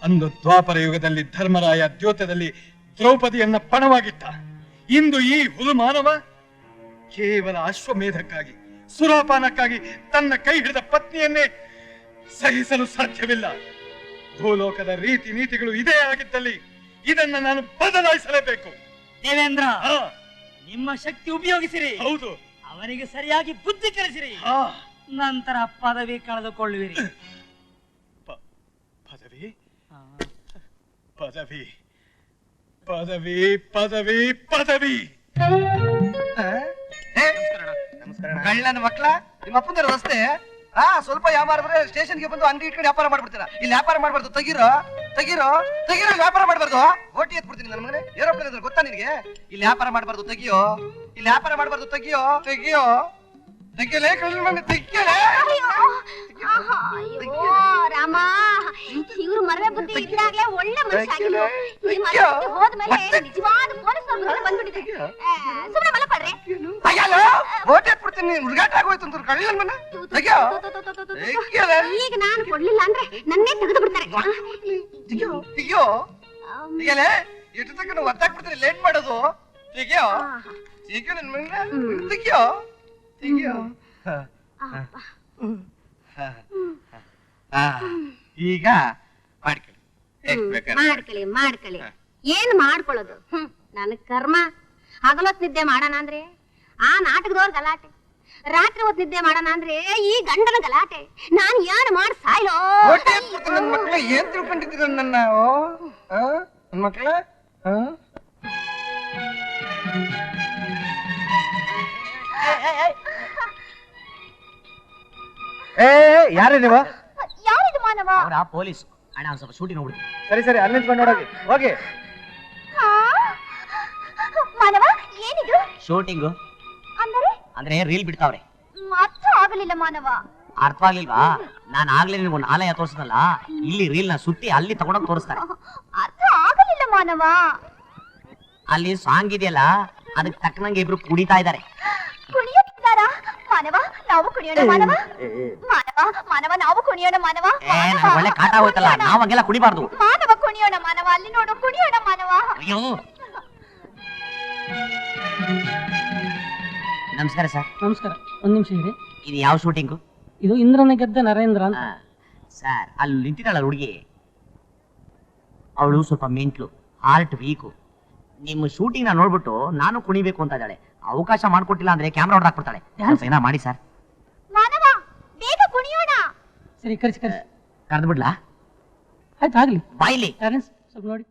ಅಂದು ದ್ವಾಪರ ಯುಗದಲ್ಲಿ ಧರ್ಮರಾಯ ದ್ಯೋತದಲ್ಲಿ ದ್ರೌಪದಿಯನ್ನ ಪಣವಾಗಿಟ್ಟ. ಇಂದು ಈ ಹುಲು ಮಾನವ ಕೇವಲ ಅಶ್ವಮೇಧಕ್ಕಾಗಿ, ಸುರಾಪಾನಕ್ಕಾಗಿ ತನ್ನ ಕೈ ಹಿಡಿದ ಪತ್ನಿಯನ್ನೇ ಸಹಿಸಲು ಸಾಧ್ಯವಿಲ್ಲ. ಭೂಲೋಕದ ರೀತಿ ನೀತಿಗಳು ಇದೇ ಆಗಿದ್ದಲ್ಲಿ ಇದನ್ನ ನಾನು ಬದಲಾಯಿಸಲೇಬೇಕು. ದೇವೇಂದ್ರ, ನಿಮ್ಮ ಶಕ್ತಿ ಉಪಯೋಗಿಸಿರಿ. ಹೌದು, ಅವನಿಗೆ ಸರಿಯಾಗಿ ಬುದ್ಧಿ ಕಲಿಸಿರಿ. ನಂತರ ಪದವಿ ಕಳೆದುಕೊಳ್ಳುವಿರಿ. ಪದವಿ ಪದವಿ ಪದವಿ ಪದವಿ ಪದವಿ. ನಮಸ್ಕಾರ. ಕಳ್ಳನ ಮಕ್ಳ, ನಿಮ್ಮ ಅಪ್ಪನ ರಸ್ತೆ ಸ್ವಲ್ಪ ಯಾಮಾರಿದ್ರೆ ಸ್ಟೇಷನ್ಗೆ ಬಂದು ಅಂಗಡಿ ಇಟ್ಕೊಂಡು ವ್ಯಾಪಾರ ಮಾಡ್ಬಿಡ್ತೀರಾ. ಇಲ್ಲಿ ವ್ಯಾಪಾರ ಮಾಡ್ಬಾರ್ದು, ತೆಗಿರೋ ತೆಗಿರೋ ತೆಗಿರೋ, ವ್ಯಾಪಾರ ಮಾಡ್ಬಾರ್ದು. ಓಟಿ ಎತ್ಬಿಡ್ತೀನಿ ನನ್ನ ಮಗನೇ. ಏರೋಪ್ಲೇನ್ ಅಂದ್ರೆ ಗೊತ್ತಾ ನಿನಗೆ? ಇಲ್ಲಿ ವ್ಯಾಪಾರ ಮಾಡ್ಬಾರ್ದು, ತೆಗಿಯೋ. ಇಲ್ಲಿ ವ್ಯಾಪಾರ ಮಾಡ್ಬಾರ್ದು, ತೆಗಿಯೋ ತೆಗಿಯೋ ತೆಗಿಯಲೇ ಕಳ್ಳ ಮನೆ ತೆಗಿಯಲೇ. ಅಯ್ಯೋ ರಾಮ, ಇವ್ರು ಮರವೆ ಬುದ್ಧಿ ಇದ್ದಾಗ್ಲೇ ಒಳ್ಳೆ ಮನುಷ್ಯ ಆಗಿದ್ರು. ಈ ಮರವೆ ಬುದ್ಧಿ ಹೋದ್ಮೇಲೆ ನಿಜವಾದ ಪೊಲೀಸ್ ಅವ್ರ ಬಂದ್ಬಿಟ್ಟಿದೆ. ಸುಮ್ಮನೆ ಮಲಪಡ್ರಿ. ಅಯ್ಯಲ್ಲ, ಓಟಿ ಎತ್ಬಿಡ್ತೀನಿ. ಹುಡುಗಾಟ ಆಗೋಯ್ತು ಅಂತ ಕಳ್ಳ ಮನೆ ತೆಗಿಯೋ ತೆಗಿಯಲೇ. ಈಗ ನಾನು ಕೊಡ್ಲಿಲ್ಲ ಅಂದ್ರೆ ನನ್ನೇ ತೆಗೆದು ಬಿಡ್ತಾರೆ. ತೆಗಿಯೋ ತೆಗಿಯೋ ತೆಗಿಯಲೇ. ಎಷ್ಟು ತಕ್ಕ ಒತ್ತಾಕ್ಬಿಡ್ತೀನಿ, ಲೇಟ್ ಮಾಡೋದು. ತೆಗಿಯೋ ತೆಗಿಯೋ ನನ್ನ ಮಗನೇ, ತೆಗಿಯೋ ತೆಗಿಯೋ. ಈಗ ಮಾಡ್ಕೊಳ್ಳಿ. ಏನ್ ಮಾಡ್ಕೊಳ್ಳೋದು? ನನ್ ಕರ್ಮ. ಹಗಲೊತ್ ನಿದ್ದೆ ಮಾಡೋಣ ಅಂದ್ರೆ ಆ ನಾಟಕದವ್ರ ಗಲಾಟೆ, ರಾತ್ರಿ ಹೊತ್ ನಿದ್ದೆ ಮಾಡೋಣ ಅಂದ್ರೆ ಈ ಗಂಡನ ಗಲಾಟೆ. ನಾನ್ ಏನ್ ಮಾಡಿ ಸಾಯ್ಲೋ. ನನ್ನ ಮಕ್ಕಳ ಏನ್ ತಿಳ್ಕೊಂಡಿದ್ದೀರ ನನ್ನ ನನ್ನ ಮಕ್ಕಳ? ಯಾರೇ ನೀವು? ಯಾರಿದು ಮಾನವ? ಅವರ ಪೊಲೀಸ್ ಅಣ್ಣ. ಒಂದ್ ಸ್ವಲ್ಪ ಶೂಟಿಂಗ್ ನೋಡ್ಬಿಡ್ತೀನಿ. ಸರಿ ಸರಿ, ಅಲ್ಲಿ ನಿಂತ್ಕೊಂಡು ನೋಡೋಗಿ ಹೋಗಿ. ಮಾನವ ಏನಿದು? ಶೂಟಿಂಗು ಅಂದರೆ ಅಂದ್ರೆ ರೀಲ್ ಬಿಡ್ತಾವ್ರೆ. ಅರ್ಥ ಆಗಲಿಲ್ಲ ಮಾನವ. ಅರ್ಥ ಆಗ್ಲಿಲ್ವಾ? ನಾನು ಆಗ್ಲೇ ನಿಮ್ಗೆ ಒಂದು ಆಲಯ ತೋರಿಸಿದ್ನಲ್ಲ, ಇಲ್ಲಿ ರೀಲ್ ನ ಸುತ್ತಿ ಅಲ್ಲಿ ತಗೊಂಡೋಗಿ ತೋರಿಸ್ತಾರೆ. ಅರ್ಥ ಆಗಲಿಲ್ಲ ಮಾನವ. ಅಲ್ಲಿ ಸಾಂಗ್ ಇದೆಯಲ್ಲ, ಅದಕ್ಕೆ ತಕ್ಕನಂಗೆ ಇಬ್ರು ಕುಡಿತಾ ಇದ್ದಾರೆ. ಕುಣಿಯುತ್ತಿದ್ದಾರಾ ಮಾನವ? ನಾವು ಕುಣಿಯೋಣ ಮಾನವ. ಮಾನವ ಮಾನವ ನಾವು ಕುಣಿಯೋಣ ಮಾನವ. ನನಗೆ ಒಳ್ಳೆ ಕಾಟ ಹೋಯ್ತಲ್ಲ, ನಾವ್ ಹಂಗೆಲ್ಲ ಕುಡಿಬಾರ್ದು. ಮಾನವ ಕುಣಿಯೋಣ ಮಾನವ. ಅಲ್ಲಿ ನೋಡು, ಕುಣಿಯೋಣ ಮಾನವ. ಅಯ್ಯೋ. ನಮಸ್ಕಾರ ಸರ್. ನಮಸ್ಕಾರ. ಒಂದ್ ನಿಮಿಷ ಇರಿ. ಇದು ಯಾವ ಶೂಟಿಂಗು? ಇದು ಇಂದ್ರನ ಗೆದ್ದ ನರೇಂದ್ರ ಅಂತ. ಸರ್, ಅಲ್ಲಿ ನಿಂತಿದ್ದಾಳ ಹುಡುಗಿ, ಅವಳು ಸ್ವಲ್ಪ ಮೆಂಟ್ಲು, ಹಾರ್ಟ್ ವೀಕು. ನಿಮ್ಮ ಶೂಟಿಂಗ್ ನ ನೋಡ್ಬಿಟ್ಟು ನಾನು ಕುಣಿಬೇಕು ಅಂತ ಇದ್ದಾಳೆ. ಅವಕಾಶ ಮಾಡ್ಕೊಟ್ಟಿಲ್ಲ ಅಂದ್ರೆ ಕ್ಯಾಮ್ರಾ ಹೊಡೆದಾಕ್ಬಿಡ್ತಾಳೆ. ಏನ ಮಾಡಿ ಸರ್. ಮಾನವ ಬೇಗ ಕುಣಿಯೋಣ. ಸರಿ, ಕರ್ಸಿ. ಕರೆದು ಬಿಡ್ಲಾ? ಆಯ್ತು, ಆಗ್ಲಿ. ಬಾಯ್ಲಿ ಪ್ಯಾರೆಂಟ್ಸ್ ಸ್ವಲ್ಪ ನೋಡಿ.